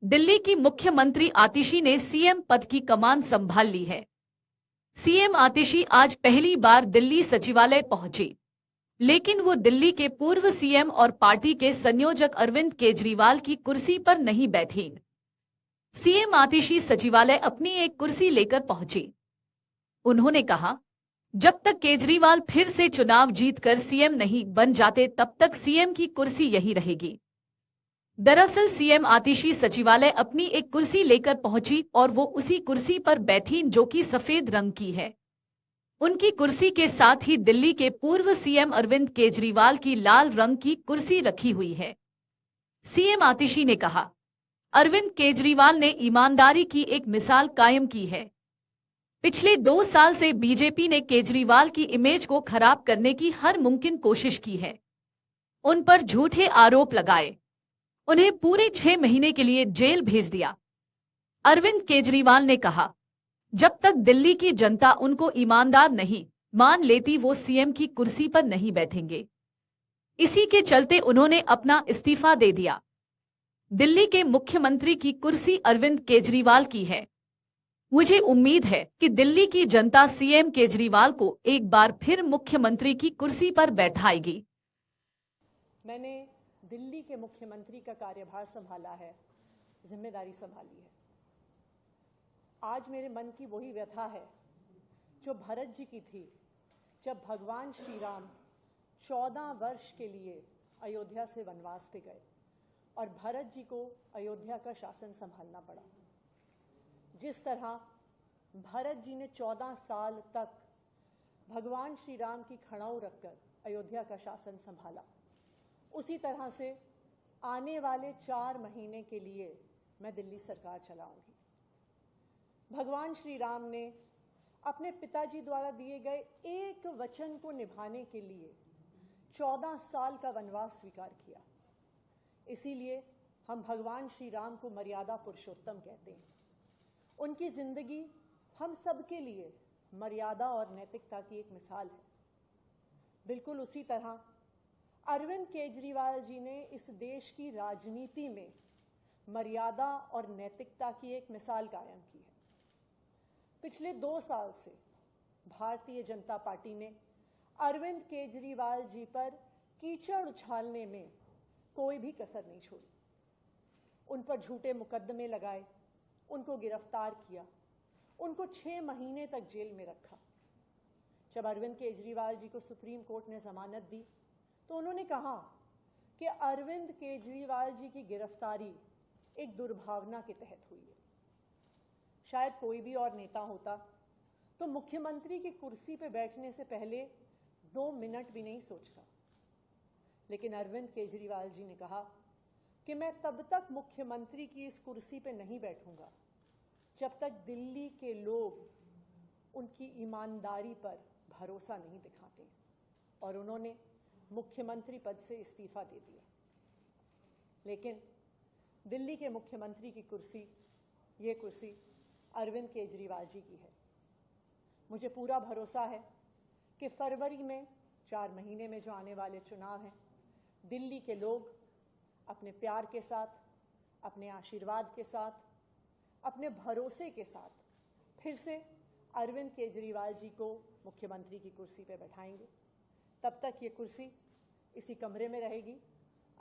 दिल्ली की मुख्यमंत्री आतिशी ने सीएम पद की कमान संभाल ली है। सीएम आतिशी आज पहली बार दिल्ली सचिवालय पहुंची, लेकिन वो दिल्ली के पूर्व सीएम और पार्टी के संयोजक अरविंद केजरीवाल की कुर्सी पर नहीं बैठीं। सीएम आतिशी सचिवालय अपनी एक कुर्सी लेकर पहुंची। उन्होंने कहा, जब तक केजरीवाल फिर से चुनाव जीतकर सीएम नहीं बन जाते तब तक सीएम की कुर्सी यही रहेगी। दरअसल सीएम आतिशी सचिवालय अपनी एक कुर्सी लेकर पहुंची और वो उसी कुर्सी पर बैठीं जो कि सफेद रंग की है। उनकी कुर्सी के साथ ही दिल्ली के पूर्व सीएम अरविंद केजरीवाल की लाल रंग की कुर्सी रखी हुई है। सीएम आतिशी ने कहा, अरविंद केजरीवाल ने ईमानदारी की एक मिसाल कायम की है। पिछले 2 साल से बीजेपी ने केजरीवाल की इमेज को खराब करने की हर मुमकिन कोशिश की है। उन पर झूठे आरोप लगाए, उन्हें पूरे 6 महीने के लिए जेल भेज दिया। अरविंद केजरीवाल ने कहा, जब तक दिल्ली की जनता उनको ईमानदार नहीं मान लेती वो सीएम की कुर्सी पर नहीं बैठेंगे। इसी के चलते उन्होंने अपना इस्तीफा दे दिया। दिल्ली के मुख्यमंत्री की कुर्सी अरविंद केजरीवाल की है। मुझे उम्मीद है कि दिल्ली की जनता सीएम केजरीवाल को एक बार फिर मुख्यमंत्री की कुर्सी पर बैठाएगी। मैंने दिल्ली के मुख्यमंत्री का कार्यभार संभाला है, जिम्मेदारी संभाली है। आज मेरे मन की वही व्यथा है जो भरत जी की थी जब भगवान श्री राम 14 वर्ष के लिए अयोध्या से वनवास पे गए और भरत जी को अयोध्या का शासन संभालना पड़ा। जिस तरह भरत जी ने 14 साल तक भगवान श्री राम की खड़ाऊ रखकर अयोध्या का शासन संभाला, उसी तरह से आने वाले 4 महीने के लिए मैं दिल्ली सरकार चलाऊंगी। भगवान श्री राम ने अपने पिताजी द्वारा दिए गए एक वचन को निभाने के लिए 14 साल का वनवास स्वीकार किया। इसीलिए हम भगवान श्री राम को मर्यादा पुरुषोत्तम कहते हैं। उनकी जिंदगी हम सबके लिए मर्यादा और नैतिकता की एक मिसाल है। बिल्कुल उसी तरह अरविंद केजरीवाल जी ने इस देश की राजनीति में मर्यादा और नैतिकता की एक मिसाल कायम की है। पिछले 2 साल से भारतीय जनता पार्टी ने अरविंद केजरीवाल जी पर कीचड़ उछालने में कोई भी कसर नहीं छोड़ी। उन पर झूठे मुकदमे लगाए, उनको गिरफ्तार किया, उनको 6 महीने तक जेल में रखा। जब अरविंद केजरीवाल जी को सुप्रीम कोर्ट ने जमानत दी तो उन्होंने कहा कि अरविंद केजरीवाल जी की गिरफ्तारी एक दुर्भावना के तहत हुई है। शायद कोई भी और नेता होता तो मुख्यमंत्री की कुर्सी पर बैठने से पहले 2 मिनट भी नहीं सोचता, लेकिन अरविंद केजरीवाल जी ने कहा कि मैं तब तक मुख्यमंत्री की इस कुर्सी पर नहीं बैठूंगा जब तक दिल्ली के लोग उनकी ईमानदारी पर भरोसा नहीं दिखाते। और उन्होंने मुख्यमंत्री पद से इस्तीफा दे दिया। लेकिन दिल्ली के मुख्यमंत्री की कुर्सी, ये कुर्सी अरविंद केजरीवाल जी की है। मुझे पूरा भरोसा है कि फरवरी में 4 महीने में जो आने वाले चुनाव हैं, दिल्ली के लोग अपने प्यार के साथ, अपने आशीर्वाद के साथ, अपने भरोसे के साथ फिर से अरविंद केजरीवाल जी को मुख्यमंत्री की कुर्सी पर बैठाएंगे। तब तक ये कुर्सी इसी कमरे में रहेगी।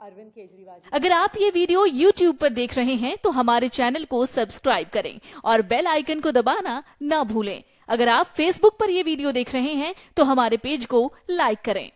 अरविंद केजरीवाल जी। अगर आप ये वीडियो YouTube पर देख रहे हैं तो हमारे चैनल को सब्सक्राइब करें और बेल आइकन को दबाना ना भूलें। अगर आप Facebook पर ये वीडियो देख रहे हैं तो हमारे पेज को लाइक करें।